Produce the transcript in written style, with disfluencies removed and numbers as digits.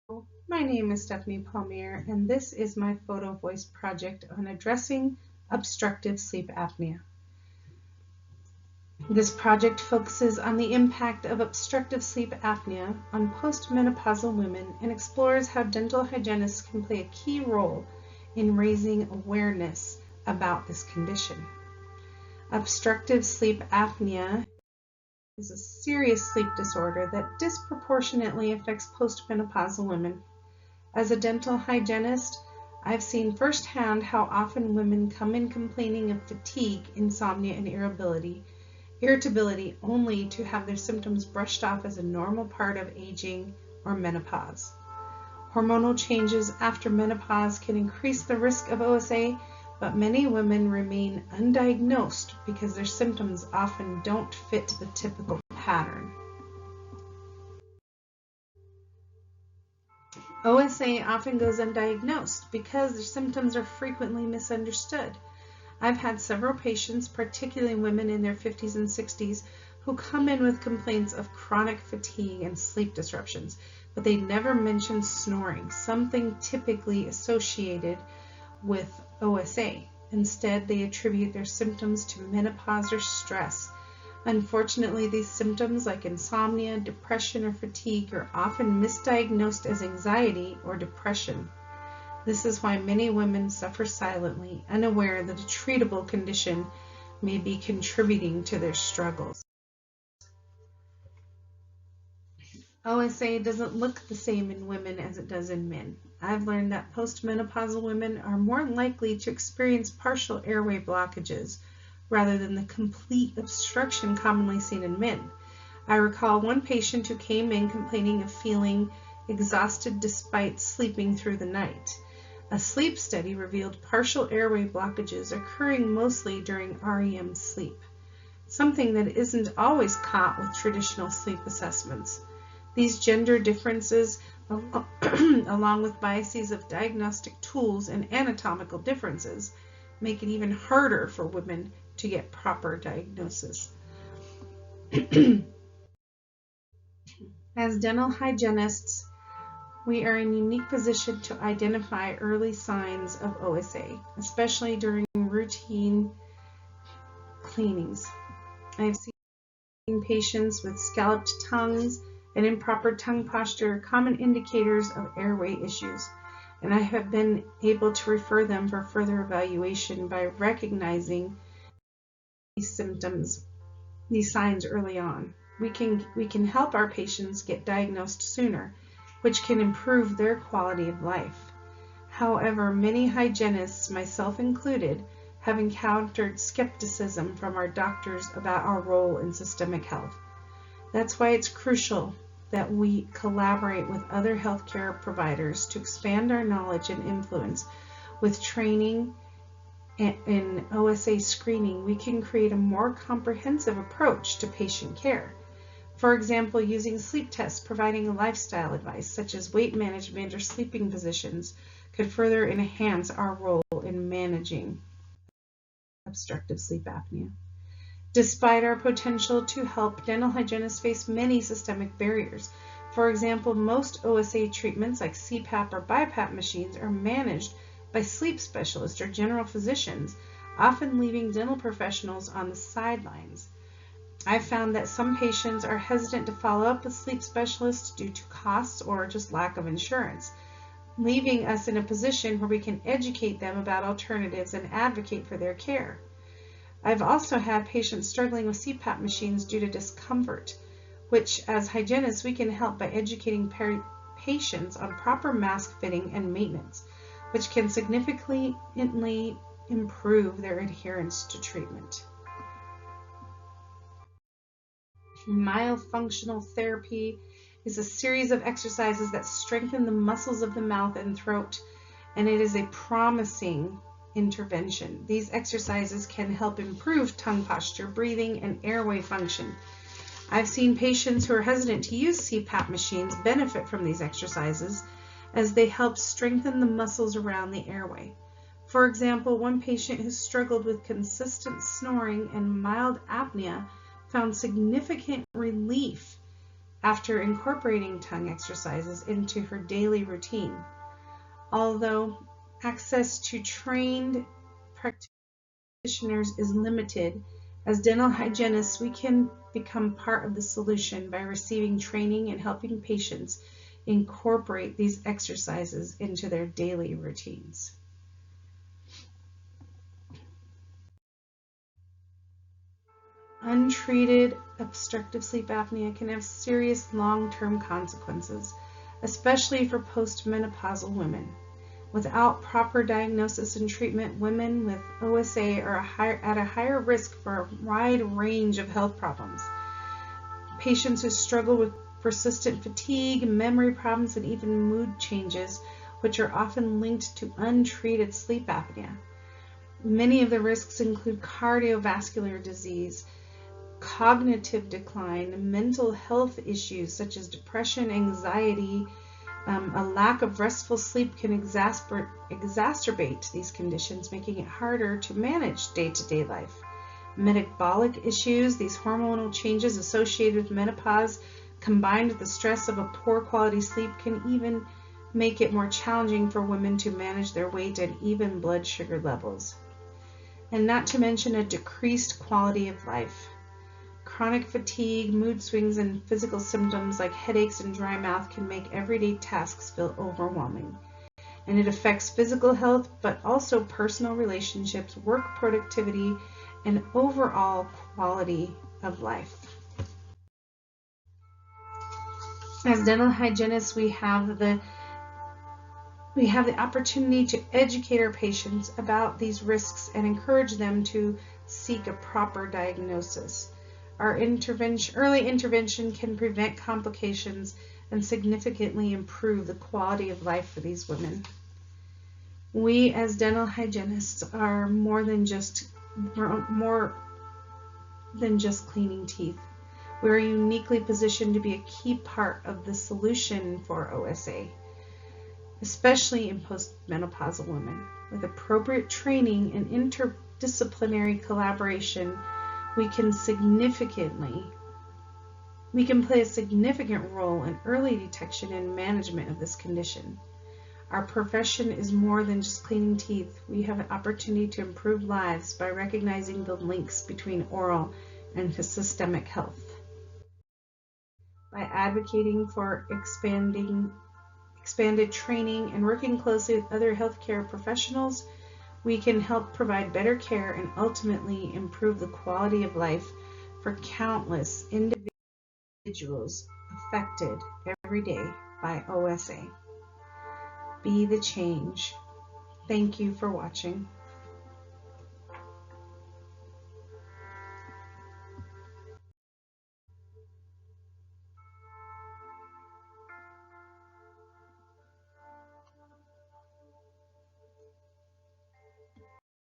My name is Stephanie Palmier, and this is my PhotoVoice project on addressing obstructive sleep apnea. This project focuses on the impact of obstructive sleep apnea on postmenopausal women and explores how dental hygienists can play a key role in raising awareness about this condition. Obstructive sleep apnea is a serious sleep disorder that disproportionately affects postmenopausal women. As a dental hygienist, I've seen firsthand how often women come in complaining of fatigue, insomnia, and irritability only to have their symptoms brushed off as a normal part of aging or menopause. Hormonal changes after menopause can increase the risk of OSA, but many women remain undiagnosed because their symptoms often don't fit the typical pattern. OSA often goes undiagnosed because their symptoms are frequently misunderstood. I've had several patients, particularly women in their 50s and 60s, who come in with complaints of chronic fatigue and sleep disruptions, but they never mention snoring, something typically associated with OSA. Instead, they attribute their symptoms to menopause or stress. Unfortunately, these symptoms like insomnia, depression, or fatigue are often misdiagnosed as anxiety or depression. This is why many women suffer silently, unaware that a treatable condition may be contributing to their struggles. OSA doesn't look the same in women as it does in men. I've learned that postmenopausal women are more likely to experience partial airway blockages rather than the complete obstruction commonly seen in men. I recall one patient who came in complaining of feeling exhausted despite sleeping through the night. A sleep study revealed partial airway blockages occurring mostly during REM sleep, something that isn't always caught with traditional sleep assessments. These gender differences, along with biases of diagnostic tools and anatomical differences, make it even harder for women to get proper diagnosis. As dental hygienists, we are in a unique position to identify early signs of OSA, especially during routine cleanings. I have seen patients with scalloped tongues and improper tongue posture, common indicators of airway issues, and I have been able to refer them for further evaluation by recognizing these symptoms, these signs early on. We can help our patients get diagnosed sooner, which can improve their quality of life. However, many hygienists, myself included, have encountered skepticism from our doctors about our role in systemic health. That's why it's crucial that we collaborate with other healthcare providers to expand our knowledge and influence. With training in OSA screening, we can create a more comprehensive approach to patient care. For example, using sleep tests providing lifestyle advice such as weight management or sleeping positions could further enhance our role in managing obstructive sleep apnea. Despite our potential to help, dental hygienists face many systemic barriers. For example, most OSA treatments like CPAP or BiPAP machines are managed by sleep specialists or general physicians, often leaving dental professionals on the sidelines. I've found that some patients are hesitant to follow up with sleep specialists due to costs or just lack of insurance, leaving us in a position where we can educate them about alternatives and advocate for their care. I've also had patients struggling with CPAP machines due to discomfort, which as hygienists we can help by educating patients on proper mask fitting and maintenance, which can significantly improve their adherence to treatment. Myofunctional therapy is a series of exercises that strengthen the muscles of the mouth and throat, and it is a promising intervention. These exercises can help improve tongue posture, breathing, and airway function. I've seen patients who are hesitant to use CPAP machines benefit from these exercises as they help strengthen the muscles around the airway. For example, one patient who struggled with consistent snoring and mild apnea found significant relief after incorporating tongue exercises into her daily routine. Although access to trained practitioners is limited, as dental hygienists, we can become part of the solution by receiving training and helping patients incorporate these exercises into their daily routines. Untreated obstructive sleep apnea can have serious long-term consequences, especially for postmenopausal women. Without proper diagnosis and treatment, women with OSA are at a higher risk for a wide range of health problems. Patients who struggle with persistent fatigue, memory problems, and even mood changes, which are often linked to untreated sleep apnea. Many of the risks include cardiovascular disease, cognitive decline, mental health issues such as depression, anxiety. A lack of restful sleep can exacerbate these conditions, making it harder to manage day-to-day life. Metabolic issues, these hormonal changes associated with menopause, combined with the stress of a poor quality sleep, can even make it more challenging for women to manage their weight and even blood sugar levels. And not to mention a decreased quality of life. Chronic fatigue, mood swings, and physical symptoms like headaches and dry mouth can make everyday tasks feel overwhelming. And it affects physical health, but also personal relationships, work productivity, and overall quality of life. As dental hygienists, we have the opportunity to educate our patients about these risks and encourage them to seek a proper diagnosis. Our early intervention can prevent complications and significantly improve the quality of life for these women. We as dental hygienists are more than just cleaning teeth. We are uniquely positioned to be a key part of the solution for OSA, especially in postmenopausal women. With appropriate training and interdisciplinary collaboration, we can play a significant role in early detection and management of this condition. Our profession is more than just cleaning teeth. We have an opportunity to improve lives by recognizing the links between oral and systemic health. By advocating for expanded training and working closely with other healthcare professionals, we can help provide better care and ultimately improve the quality of life for countless individuals affected every day by OSA. Be the change. Thank you for watching.